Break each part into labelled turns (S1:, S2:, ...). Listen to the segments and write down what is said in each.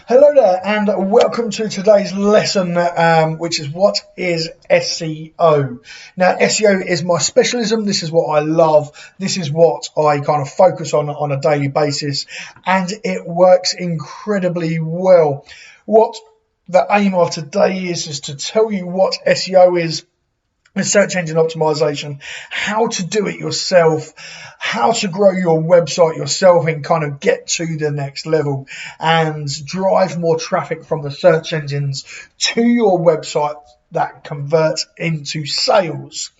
S1: Hello there, and welcome to today's lesson, which is what is SEO. Now, SEO is my specialism. This is what I love. This is what I kind of focus on a daily basis, and it works incredibly well. What the aim of today is to tell you what SEO is, search engine optimization, how to do it yourself, how to grow your website yourself and kind of get to the next level and drive more traffic from the search engines to your website that converts into sales.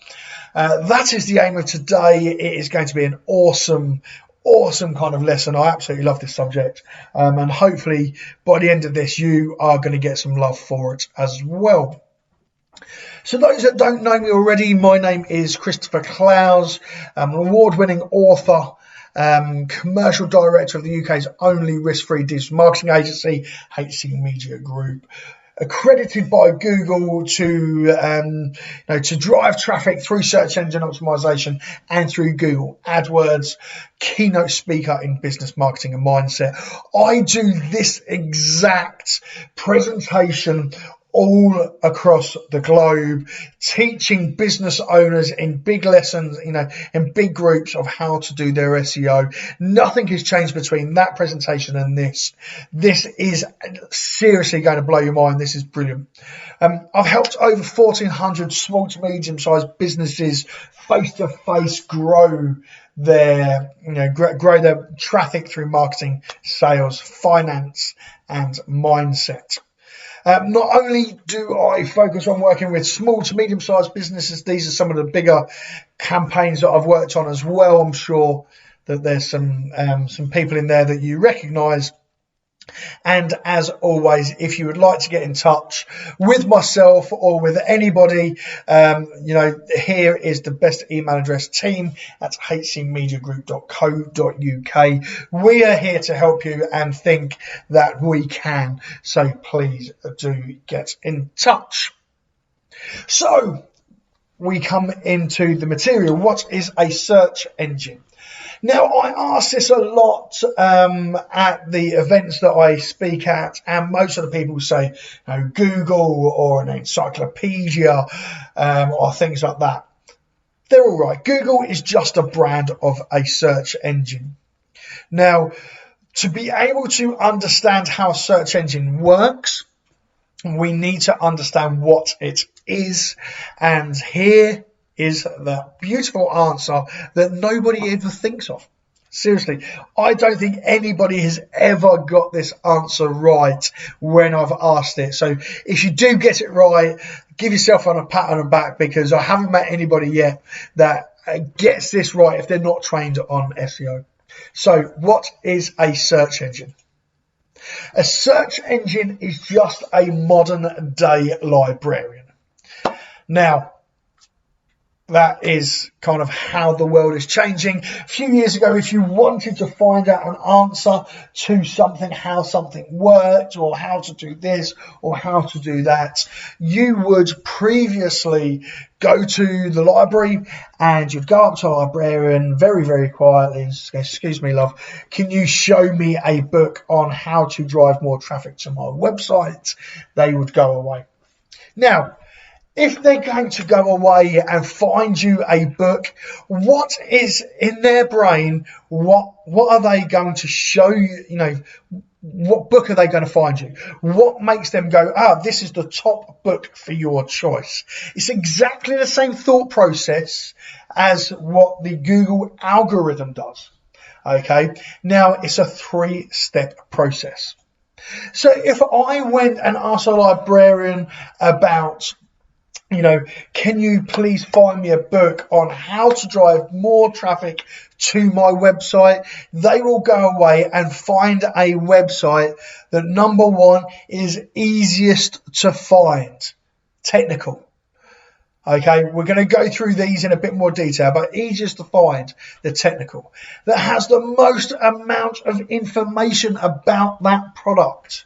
S1: That is the aim of today. It is going to be an awesome kind of lesson. I absolutely love this subject, and hopefully by the end of this you are going to get some love for it as well. So those that don't know me already, my name is Christopher Clowes. I'm an award-winning author, commercial director of the UK's only risk-free digital marketing agency, HC Media Group, accredited by Google to drive traffic through search engine optimization and through Google AdWords, keynote speaker in business marketing and mindset. I do this exact presentation all across the globe, teaching business owners in big lessons, in big groups of how to do their SEO. Nothing has changed between that presentation and this. This is seriously going to blow your mind. This is brilliant. I've helped over 1,400 small to medium-sized businesses face-to-face grow their traffic through marketing, sales, finance, and mindset. Not only do I focus on working with small to medium-sized businesses, these are some of the bigger campaigns that I've worked on as well. I'm sure that there's some people in there that you recognise. And as always, if you would like to get in touch with myself or with anybody, here is the best email address, team@hcmediagroup.co.uk. We are here to help you and think that we can. So please do get in touch. So we come into the material. What is a search engine? Now, I ask this a lot at the events that I speak at, and most of the people say Google or an encyclopedia or things like that. They're all right. Google is just a brand of a search engine. Now, to be able to understand how a search engine works, we need to understand what it is, and here is the beautiful answer that nobody ever thinks of. Seriously, I don't think anybody has ever got this answer right when I've asked it. So if you do get it right, give yourself a pat on the back, because I haven't met anybody yet that gets this right if they're not trained on SEO. So what is a search engine? A search engine is just a modern day librarian. Now, that is kind of how the world is changing. A few years ago, if you wanted to find out an answer to something, how something worked, or how to do this, or how to do that, you would previously go to the library and you'd go up to a librarian very, very quietly and say, "Excuse me, love, can you show me a book on how to drive more traffic to my website?" They would go away. Now, if they're going to go away and find you a book, what is in their brain? What are they going to show you? What book are they going to find you? What makes them go, this is the top book for your choice? It's exactly the same thought process as what the Google algorithm does. Okay, now it's a 3-step process. So if I went and asked a librarian about, can you please find me a book on how to drive more traffic to my website? They will go away and find a website that, number one, is easiest to find. Technical. Okay, we're going to go through these in a bit more detail, but easiest to find, the technical. That has the most amount of information about that product.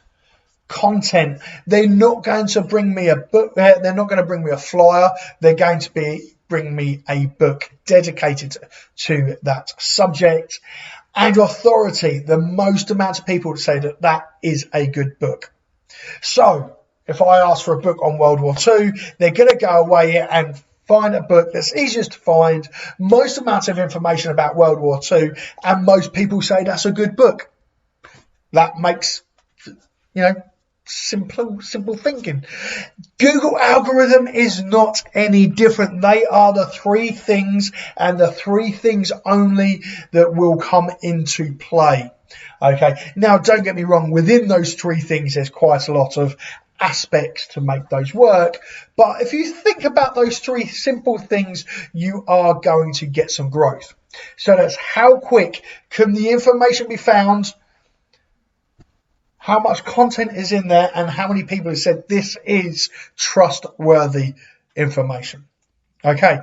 S1: Content. They're not going to bring me a book. They're not going to bring me a flyer. They're going to bring me a book dedicated to that subject. and authority, the most amount of people to say that that is a good book. So if I ask for a book on World War II, they're going to go away and find a book that's easiest to find, most amounts of information about World War II, and most people say that's a good book. That makes, simple thinking. Google algorithm is not any different. They are the three things, and the three things only, that will come into play. Okay, now don't get me wrong, within those three things there's quite a lot of aspects to make those work, but if you think about those three simple things, you are going to get some growth. So that's how quick can the information be found, how much content is in there, and how many people have said this is trustworthy information. Okay,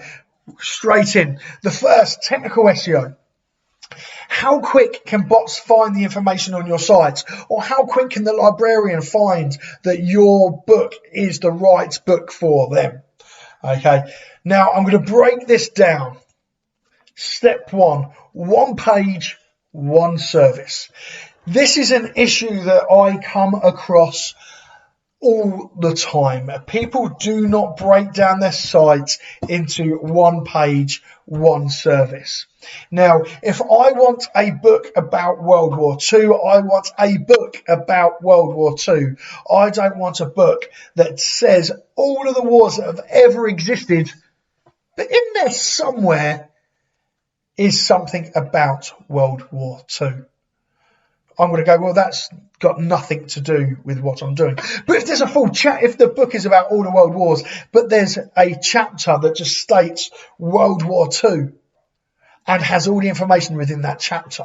S1: straight in. The first, technical SEO. How quick can bots find the information on your site? Or how quick can the librarian find that your book is the right book for them? Okay, now I'm going to break this down. Step one page, one service. This is an issue that I come across all the time. People do not break down their sites into one page, one service. Now, if I want a book about World War II, I want a book about World War II. I don't want a book that says all of the wars that have ever existed, but in there somewhere is something about World War II. I'm going to go, well, that's got nothing to do with what I'm doing. But if there's a full chat, if the book is about all the world wars, but there's a chapter that just states World War II and has all the information within that chapter,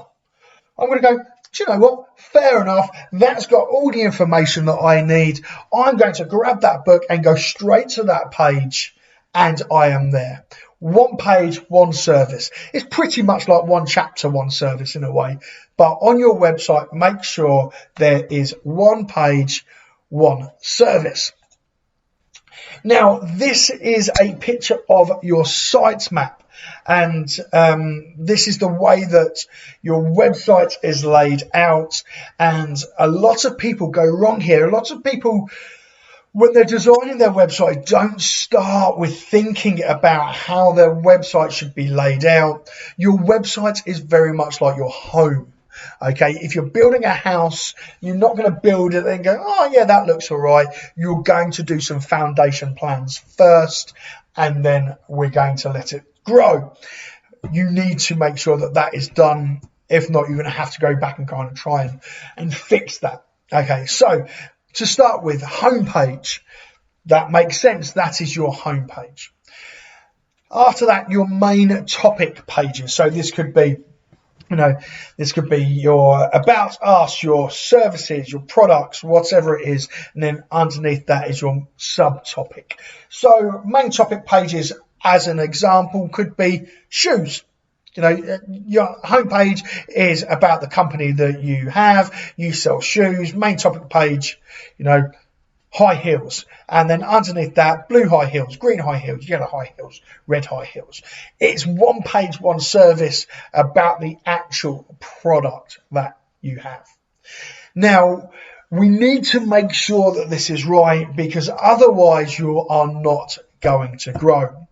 S1: I'm going to go, do you know what? Fair enough. That's got all the information that I need. I'm going to grab that book and go straight to that page, and I am there. One page, one service. It's pretty much like one chapter, one service in a way. But on your website, make sure there is one page, one service. Now, this is a picture of your sitemap. And this is the way that your website is laid out. And a lot of people go wrong here. A lot of people, when they're designing their website, don't start with thinking about how their website should be laid out. Your website is very much like your home. Okay, if you're building a house, you're not going to build it and go, oh yeah, that looks all right. You're going to do some foundation plans first, and then we're going to let it grow. You need to make sure that that is done. If not, you're going to have to go back and kind of try and fix that. Okay, so to start with, homepage. That makes sense. That is your homepage. After that, your main topic pages. So this could be, this could be your about us, your services, your products, whatever it is. And then underneath that is your subtopic. So main topic pages, as an example, could be shoes. Your homepage is about the company that you have. You sell shoes. Main topic page, high heels. And then underneath that, blue high heels, green high heels, yellow high heels, red high heels. It's one page, one service about the actual product that you have. Now, we need to make sure that this is right, because otherwise you are not going to grow.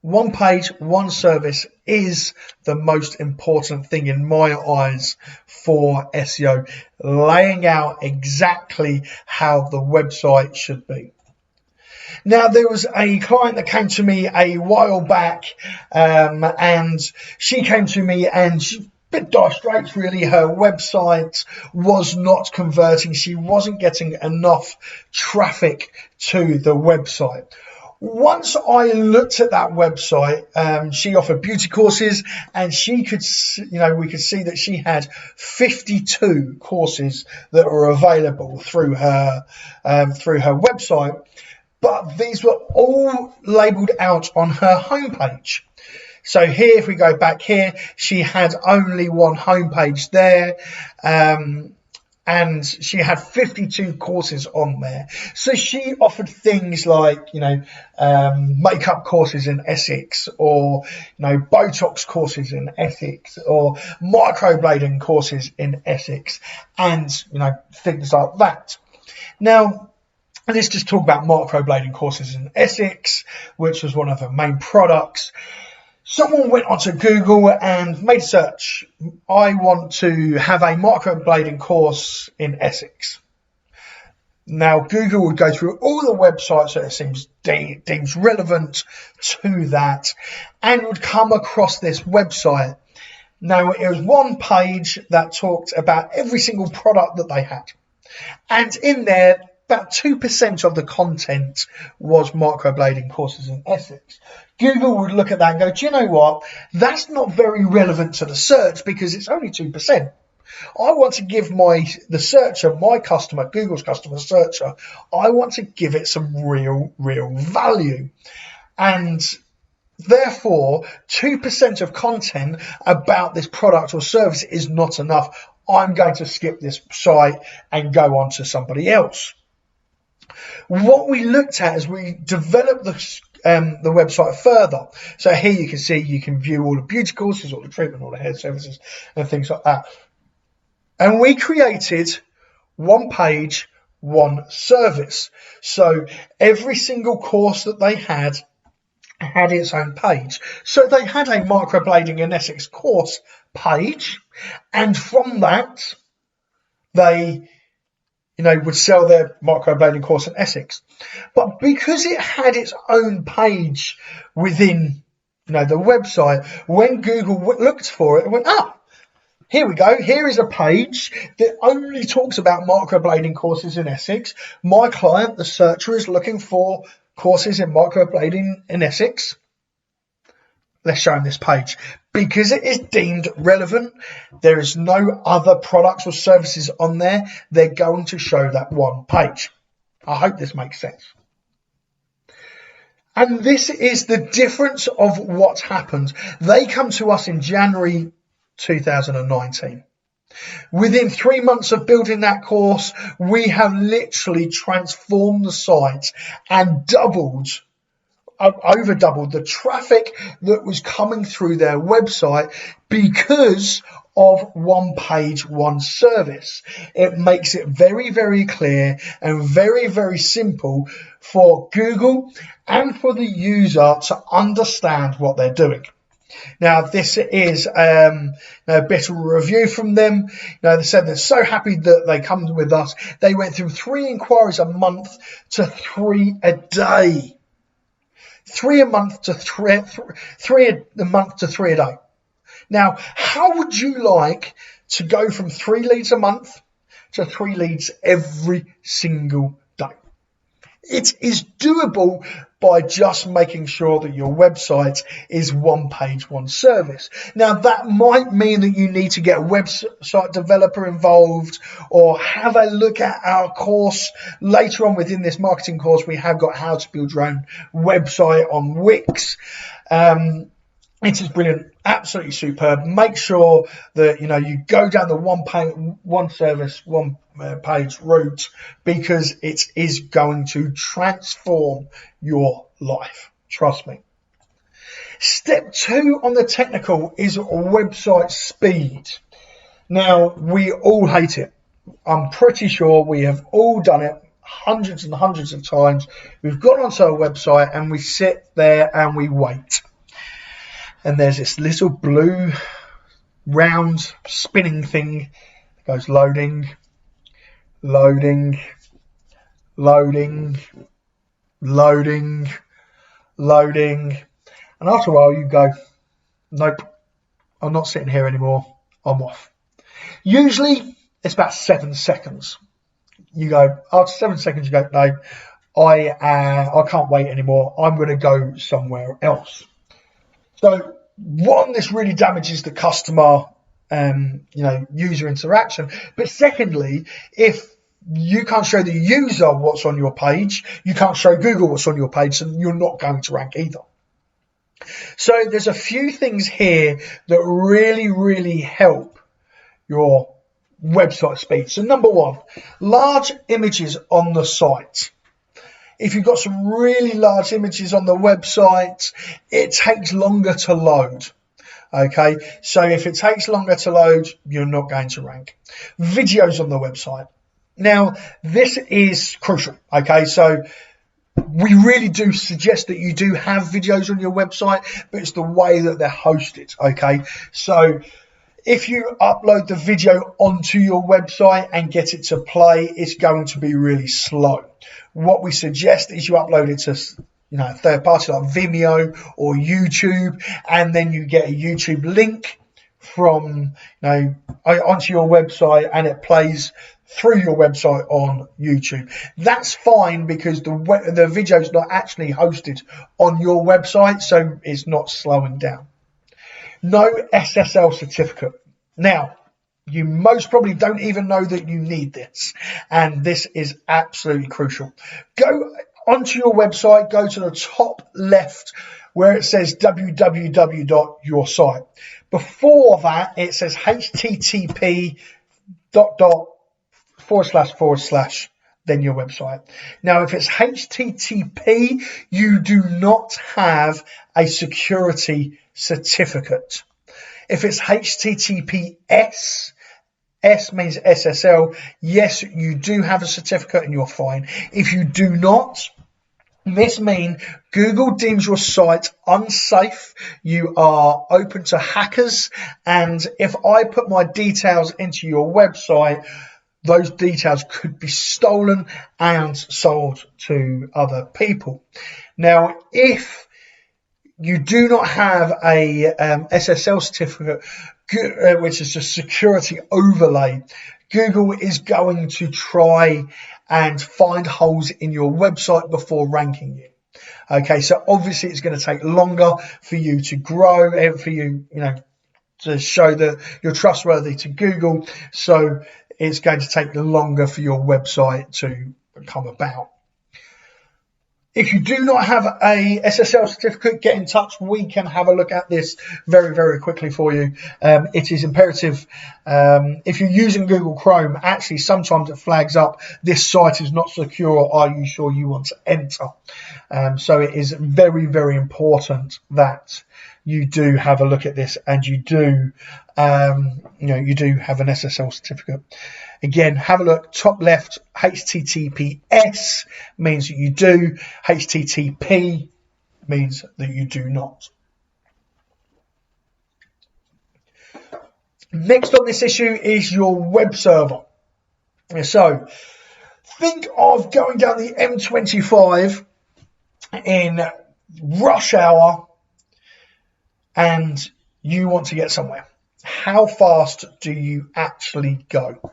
S1: One page, one service is the most important thing in my eyes for SEO, laying out exactly how the website should be. Now, there was a client that came to me a while back, and she came to me and she bit dire straits really. Her website was not converting. She wasn't getting enough traffic to the website. Once I looked at that website, she offered beauty courses, and we could see that she had 52 courses that were available through her website, but these were all labeled out on her homepage. So here, if we go back here, she had only one homepage there, and and she had 52 courses on there. So she offered things like, makeup courses in Essex, or, Botox courses in Essex, or microblading courses in Essex, and, things like that. Now, let's just talk about microblading courses in Essex, which was one of her main products. Someone went onto Google and made a search. I want to have a microblading course in Essex. Now, Google would go through all the websites that it deems relevant to that, and would come across this website. Now, it was one page that talked about every single product that they had. And in there, about 2% of the content was microblading courses in Essex. Google would look at that and go, do you know what? That's not very relevant to the search because it's only 2%. I want to give the searcher, my customer, Google's customer searcher, I want to give it some real value. And therefore, 2% of content about this product or service is not enough. I'm going to skip this site and go on to somebody else. What we looked at is we developed the website further. So here you can see, you can view all the beauty courses, all the treatment, all the hair services and things like that. And we created one page, one service. So every single course that they had its own page. So they had a microblading in Essex course page, and from that they would sell their microblading course in Essex. But because it had its own page within the website, when Google looked for it, it went, here we go. Here is a page that only talks about microblading courses in Essex. My client, the searcher, is looking for courses in microblading in Essex. Let's show them this page. Because it is deemed relevant, there is no other products or services on there. They're going to show that one page. I hope this makes sense. And this is the difference of what's happened. They come to us in January 2019. Within 3 months of building that course, we have literally transformed the site and over doubled the traffic that was coming through their website because of one page, one service. It makes it very clear and very simple for Google and for the user to understand what they're doing. Now, this is a bit of a review from them. They said they're so happy that they come with us. They went through 3 inquiries a month to 3 a day. 3 a month to 3 a month to 3 a day. Now, how would you like to go from 3 leads a month to 3 leads every single day? It is doable by just making sure that your website is one page, one service. Now, that might mean that you need to get a website developer involved, or have a look at our course. Later on within this marketing course, we have got how to build your own website on Wix. It is brilliant, absolutely superb. Make sure that you go down the one page, one service, one page route, because it is going to transform your life. Trust me. Step 2 on the technical is website speed. Now, we all hate it. I'm pretty sure we have all done it hundreds and hundreds of times. We've gone onto a website and we sit there and we wait. And there's this little blue round spinning thing that goes loading. And after a while you go, nope, I'm not sitting here anymore, I'm off. Usually it's about 7 seconds. You go, after 7 seconds you go, no, I can't wait anymore, I'm going to go somewhere else. So one, this really damages the customer user interaction. But secondly, if you can't show the user what's on your page, you can't show Google what's on your page, and you're not going to rank either. So there's a few things here that really help your website speed. So number one, large images on the site. If you've got some really large images on the website, it takes longer to load. Okay, so if it takes longer to load, you're not going to rank. Videos on the website. Now, this is crucial. Okay, so we really do suggest that you do have videos on your website, but it's the way that they're hosted. Okay, so if you upload the video onto your website and get it to play, it's going to be really slow. What we suggest is you upload it to a third party like Vimeo or YouTube, and then you get a YouTube link from onto your website, and it plays through your website on YouTube. That's fine because the video is not actually hosted on your website, so it's not slowing down. No SSL certificate. Now, you most probably don't even know that you need this, and this is absolutely crucial. Go onto your website, go to the top left where it says www.yoursite. Before that, it says http ... then your website. Now, if it's HTTP, you do not have a security certificate. If it's HTTPS, S means SSL, yes, you do have a certificate and you're fine. If you do not, this means Google deems your site unsafe, you are open to hackers, and if I put my details into your website, those details could be stolen and sold to other people. Now, if you do not have a SSL certificate, which is a security overlay, Google is going to try and find holes in your website before ranking you. Okay, so obviously it's going to take longer for you to grow and for you, to show that you're trustworthy to Google. So it's going to take longer for your website to come about. If you do not have a SSL certificate, get in touch. We can have a look at this very, very quickly for you. It is imperative. If you're using Google Chrome, actually sometimes it flags up, this site is not secure. Are you sure you want to enter? So it is very, very important that you do have a look at this, and you do, you do have an SSL certificate. Again, have a look, top left, HTTPS means that you do, HTTP means that you do not. Next on this issue is your web server. So, think of going down the M25 in rush hour and you want to get somewhere. How fast do you actually go?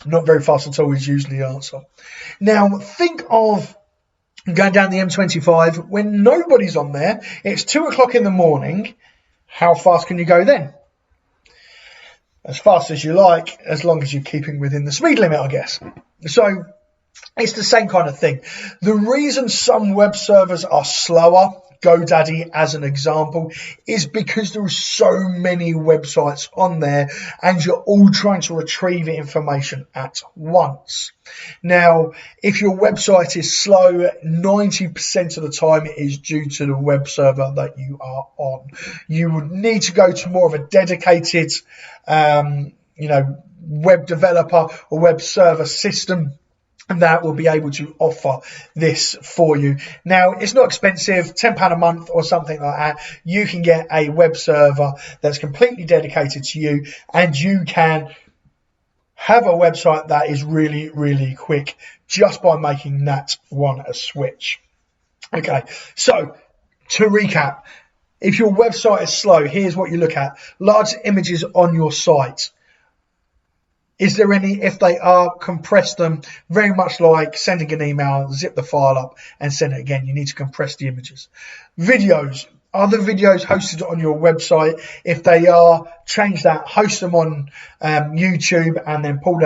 S1: Not very fast at all is usually the answer. Now, think of going down the M25 when nobody's on there. It's 2 o'clock in the morning. How fast can you go then? As fast as you like, as long as you're keeping within the speed limit, I guess. So it's the same kind of thing. The reason some web servers are slower, GoDaddy as an example, is because there are so many websites on there and you're all trying to retrieve information at once. Now, if your website is slow, 90% of the time it is due to the web server that you are on. You would need to go to more of a dedicated, web developer or web server system, and that will be able to offer this for you. Now, it's not expensive, £10 a month or something like that. You can get a web server that's completely dedicated to you, and you can have a website that is really, really quick just by making that one a switch. Okay, so to recap, if your website is slow, here's what you look at. Large images on your site. Is there any? If they are, compress them, very much like sending an email, zip the file up and send it again. You need to compress the images. Videos. Are the videos hosted on your website? If they are, change that, host them on YouTube, and then pull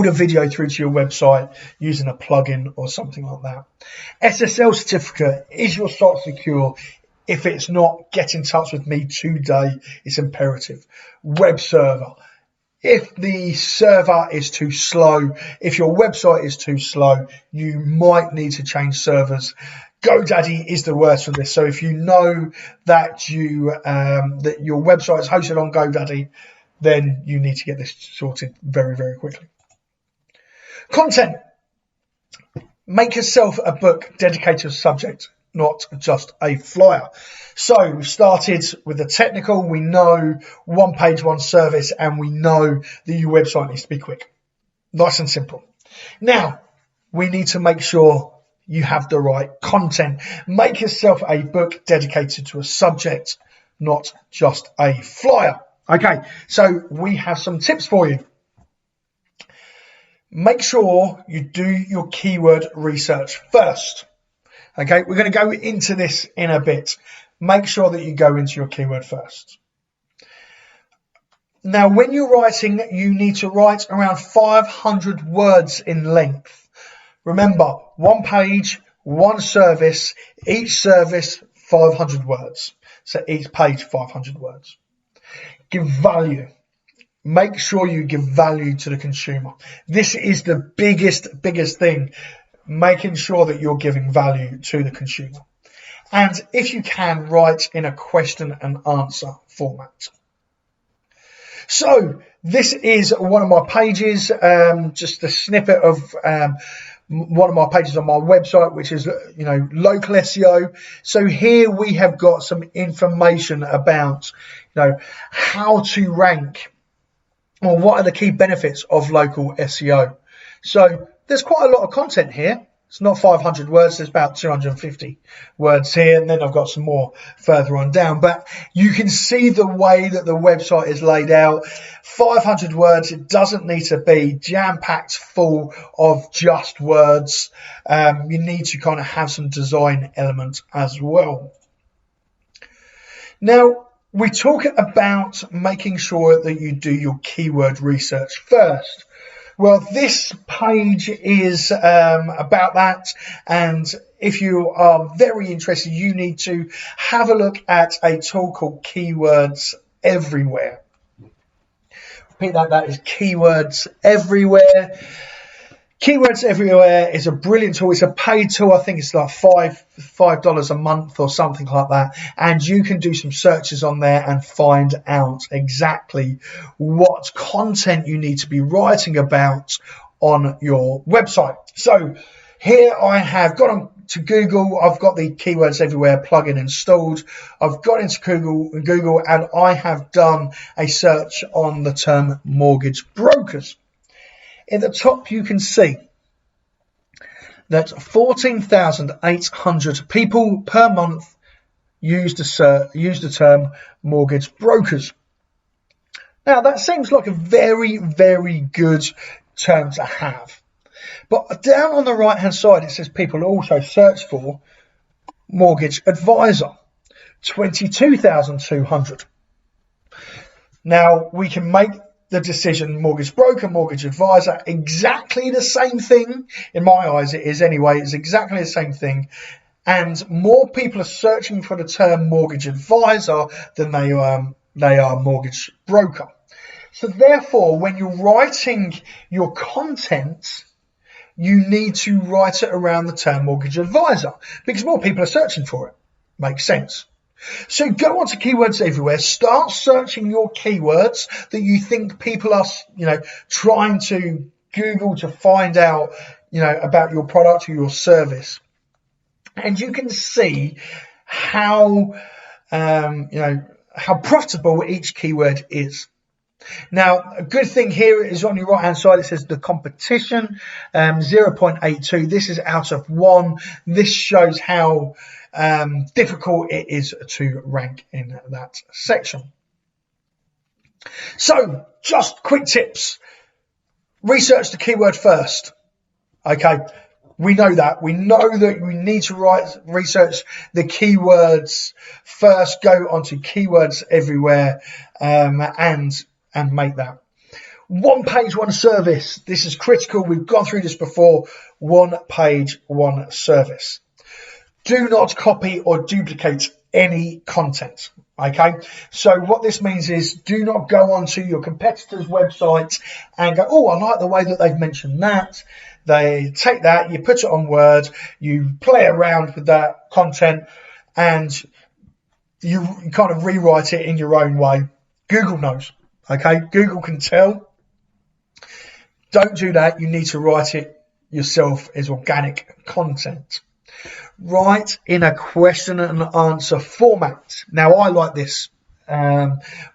S1: the video through to your website using a plugin or something like that. SSL certificate. Is your site secure? If it's not, get in touch with me today. It's imperative. Web server. If the server is too slow, if your website is too slow, you might need to change servers. GoDaddy is the worst for this. So if you know that that your website is hosted on GoDaddy, then you need to get this sorted very, very quickly. Content. Make yourself a book dedicated to a subject, not just a flyer. So we've started with the technical. We know one page, one service, and we know that your website needs to be quick. Nice and simple. Now, we need to make sure you have the right content. Make yourself a book dedicated to a subject, not just a flyer. Okay, so we have some tips for you. Make sure you do your keyword research first. Okay, we're going to go into this in a bit. Make sure that you go into your keyword first. Now, when you're writing, you need to write around 500 words in length. Remember, one page, one service, each service 500 words. So each page 500 words. Give value. Make sure you give value to the consumer. This is the biggest thing, making sure that you're giving value to the consumer. And if you can, write in a question and answer format. So this is one of my pages, just a snippet of one of my pages on my website, which is, local SEO. So here we have got some information about, how to rank, or what are the key benefits of local SEO. So there's quite a lot of content here. It's not 500 words, there's about 250 words here, and then I've got some more further on down. But you can see the way that the website is laid out. 500 words, it doesn't need to be jam-packed full of just words. You need to kind of have some design element as well. Now, we talk about making sure that you do your keyword research first. Well, this page is about that, and if you are very interested, you need to have a look at a tool called Keywords Everywhere. Repeat that is Keywords Everywhere. Keywords Everywhere is a brilliant tool. It's a paid tool. I think it's like $5 a month or something like that. And you can do some searches on there and find out exactly what content you need to be writing about on your website. So here I have got on to Google. I've got the Keywords Everywhere plugin installed. I've got into Google and I have done a search on the term mortgage brokers. At the top, you can see that 14,800 people per month use the term mortgage brokers. Now, that seems like a very, very good term to have. But down on the right-hand side, it says people also search for mortgage advisor, 22,200. Now, we can make the decision mortgage broker, mortgage advisor, exactly the same thing. In my eyes, it is anyway. It's exactly the same thing. And more people are searching for the term mortgage advisor than they are mortgage broker. So therefore, when you're writing your content, you need to write it around the term mortgage advisor because more people are searching for it. Makes sense. So go on to Keywords Everywhere, start searching your keywords that you think people are, trying to Google to find out, about your product or your service. And you can see how profitable each keyword is. Now, a good thing here is on your right hand side, it says the competition, 0.82. This is out of 1. This shows how difficult it is to rank in that section. So, just quick tips. Research the keyword first. Okay, we know that. We know that we need to research the keywords first. Go onto Keywords Everywhere and make that. One page, one service. This is critical. We've gone through this before. One page, one service. Do not copy or duplicate any content. Okay, so what this means is do not go onto your competitors' websites and go, oh, I like the way that they've mentioned that. They take that, you put it on Word, you play around with that content, and you kind of rewrite it in your own way. Google knows. Okay, Google can tell. Don't do that. You need to write it yourself as organic content. Write in a question and answer format. Now, I like this.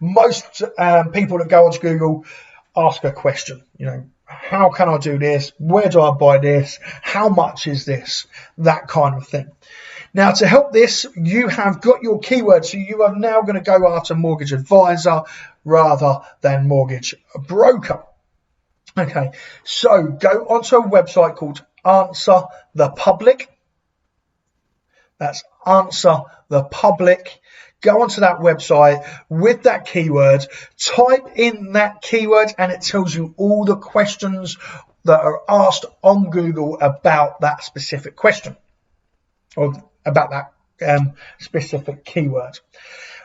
S1: Most people that go onto Google ask a question. You know, how can I do this? Where do I buy this? How much is this? That kind of thing. Now, to help this, you have got your keywords. So you are now going to go after mortgage advisor rather than mortgage broker. Okay, so go onto a website called Answer the Public. That's Answer the Public. Go onto that website with that keyword, type in that keyword, and it tells you all the questions that are asked on Google about that specific question or about that specific keyword.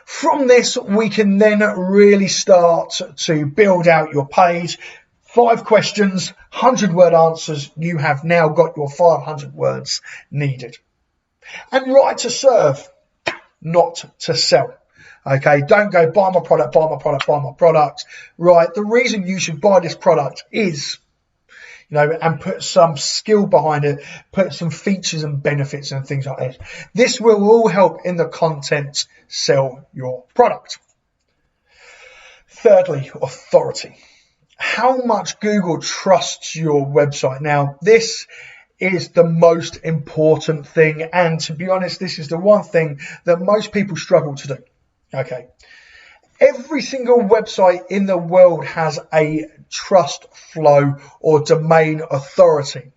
S1: From this, we can then really start to build out your page. 5 questions, 100-word answers. You have now got your 500 words needed. And write to serve, not to sell. Okay, don't go buy my product, buy my product, buy my product. Right, the reason you should buy this product is, you know, and put some skill behind it, put some features and benefits and things like this. This will all help in the content sell your product. Thirdly, authority. How much Google trusts your website. Now, this is the most important thing, and to be honest, this is the one thing that most people struggle to do. Okay, every single website in the world has a trust flow or domain authority.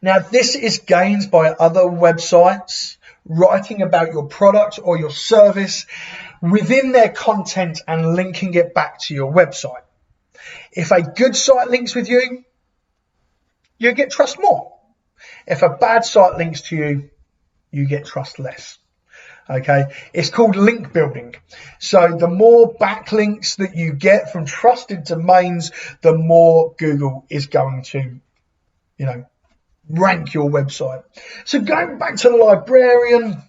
S1: Now, this is gained by other websites writing about your product or your service within their content and linking it back to your website. If a good site links with you, you get trust more. If a bad site links to you, you get trust less. Okay, it's called link building. So the more backlinks that you get from trusted domains, the more Google is going to, you know, rank your website. So going back to the librarian,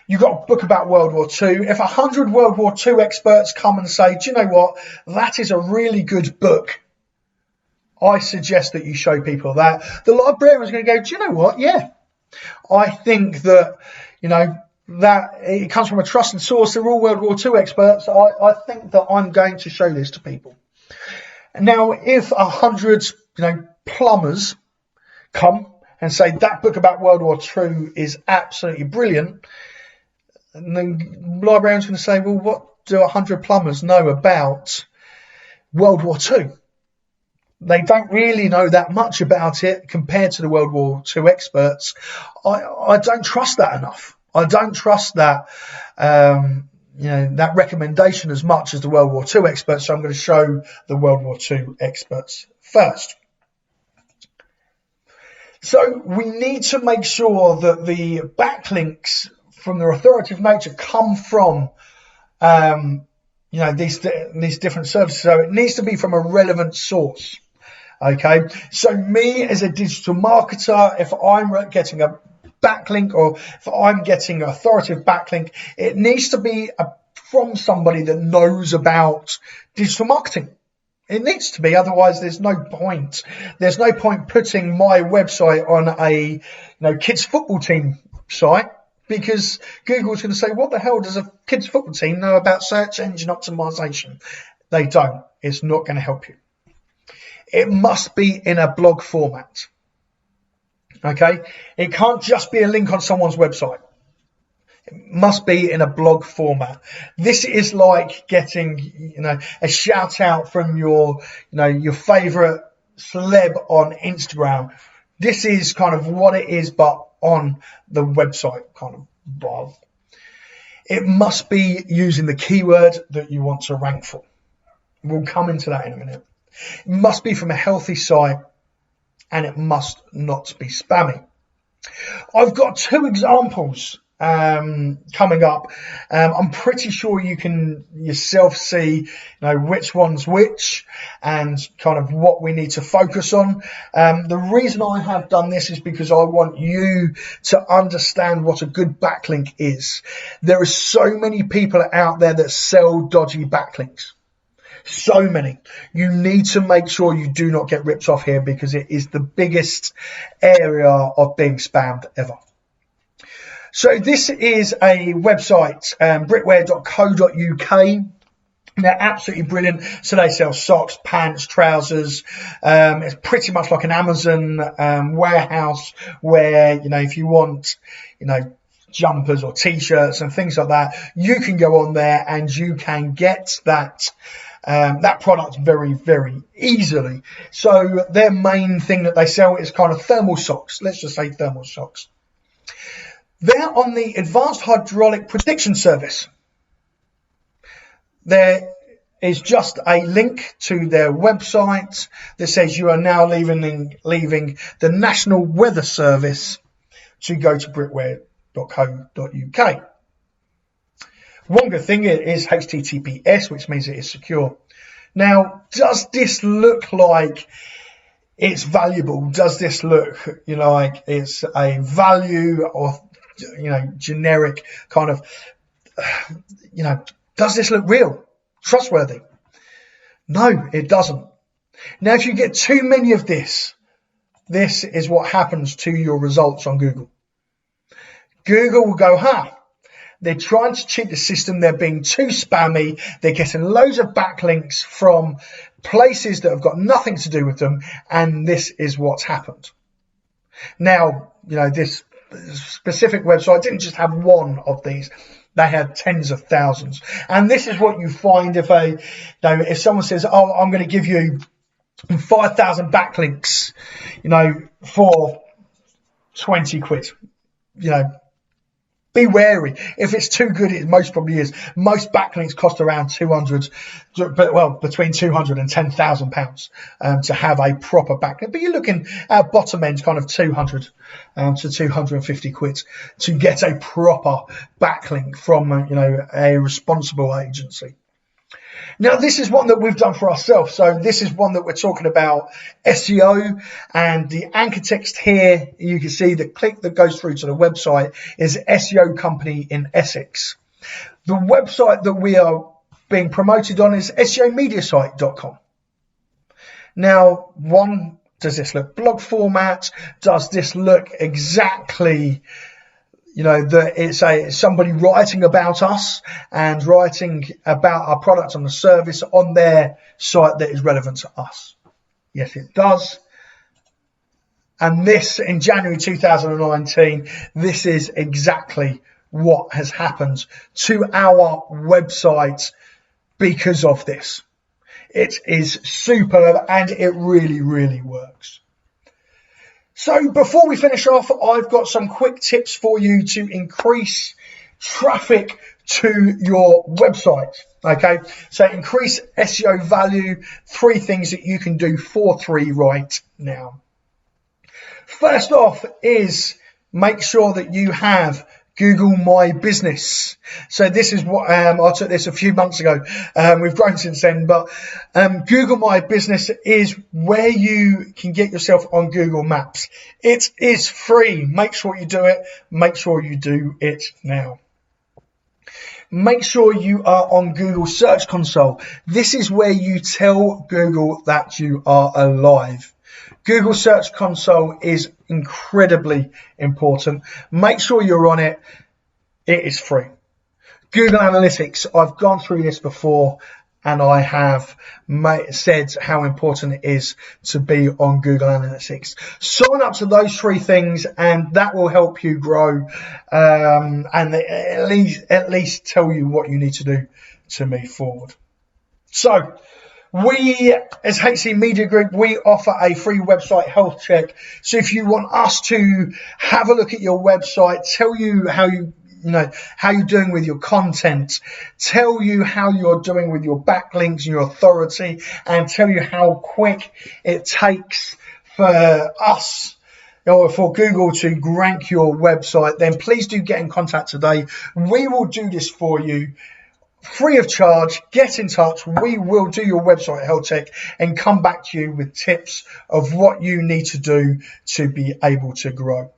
S1: you've got a book about World War II. If 100 World War II experts come and say, do you know what, that is a really good book, I suggest that you show people that. The librarian is going to go, do you know what, yeah, I think that, you know, that it comes from a trusted source. They're all World War II experts. I think that I'm going to show this to people. Now, if 100, you know, plumbers come and say that book about World War II is absolutely brilliant, and then the librarian's going to say, well, what do 100 plumbers know about World War II? They don't really know that much about it compared to the World War II experts. I don't trust that enough. I don't trust that, you know, that recommendation as much as the World War II experts. So I'm going to show the World War II experts first. So we need to make sure that the backlinks from their authoritative nature come from, you know, these different services. So it needs to be from a relevant source. Okay, so me as a digital marketer, if I'm getting a backlink or if I'm getting an authoritative backlink, it needs to be from somebody that knows about digital marketing. It needs to be, otherwise there's no point. There's no point putting my website on a kids football team site, because Google's going to say, what the hell does a kids football team know about search engine optimization? They don't. It's not going to help you. It must be in a blog format. Okay? It can't just be a link on someone's website. It must be in a blog format. This is like getting, a shout out from your favorite celeb on Instagram. This is kind of what it is, but on the website kind of blog. It must be using the keyword that you want to rank for. We'll come into that in a minute. It must be from a healthy site, and it must not be spammy. I've got 2 examples coming up. I'm pretty sure you can yourself see, which one's which and kind of what we need to focus on. The reason I have done this is because I want you to understand what a good backlink is. There are so many people out there that sell dodgy backlinks. So many. You need to make sure you do not get ripped off here, because it is the biggest area of being spammed ever. So this is a website, brickware.co.uk. They're absolutely brilliant. So they sell socks, pants, trousers. It's pretty much like an Amazon warehouse where, if you want, jumpers or t-shirts and things like that, you can go on there and you can get that product very, very easily. So their main thing that they sell is kind of thermal socks. Let's just say thermal socks. They're on the Advanced Hydraulic Prediction Service. There is just a link to their website that says you are now leaving the National Weather Service to go to brickware.co.uk. One good thing is HTTPS, which means it is secure. Now, does this look like it's valuable? Does this look like it's a value or generic kind of, does this look real, trustworthy? No, it doesn't. Now, if you get too many of this is what happens to your results on Google. Google will go, they're trying to cheat the system. They're being too spammy. They're getting loads of backlinks from places that have got nothing to do with them. And this is what's happened. Now, this specific website didn't just have one of these. They had tens of thousands. And this is what you find if someone says, I'm going to give you 5,000 backlinks, for 20 quid, be wary. If it's too good, it most probably is. Most backlinks cost around between £200 and £10,000 to have a proper backlink. But you're looking at bottom end, kind of 200 to 250 quid to get a proper backlink from a responsible agency. Now, this is one that we've done for ourselves. So this is one that we're talking about SEO, and the anchor text here, you can see the click that goes through to the website is SEO company in Essex. The website that we are being promoted on is SEOmediasite.com. Now, does this look blog format? Does this look exactly that it's somebody writing about us and writing about our product and the service on their site that is relevant to us? Yes, it does. And this, in January 2019, this is exactly what has happened to our website because of this. It is superb and it really, really works. So before we finish off, I've got some quick tips for you to increase traffic to your website. Okay, so increase SEO value, 3 things that you can do for 3 right now. First off is make sure that you have Google My Business. So this is what I took this a few months ago. We've grown since then, but Google My Business is where you can get yourself on Google Maps. It is free. Make sure you do it. Make sure you do it now. Make sure you are on Google Search Console. This is where you tell Google that you are alive. Google Search Console is incredibly important. Make sure you're on it. It is free. Google Analytics, I've gone through this before and I have said how important it is to be on Google Analytics. Sign up to those 3 things and that will help you grow and at least tell you what you need to do to move forward. So, we, as HC Media Group, we offer a free website health check. So if you want us to have a look at your website, tell you how you're doing with your content, tell you how you're doing with your backlinks and your authority, and tell you how quick it takes for us or for Google to rank your website, then please do get in contact today. We will do this for you free of charge. Get in touch. We will do your website health check and come back to you with tips of what you need to do to be able to grow.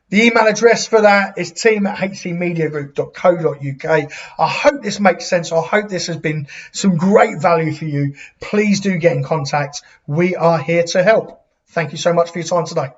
S1: The email address for that is team@hcmediagroup.co.uk. I hope this makes sense. I hope this has been some great value for you. Please do get in contact. We are here to help. Thank you so much for your time today.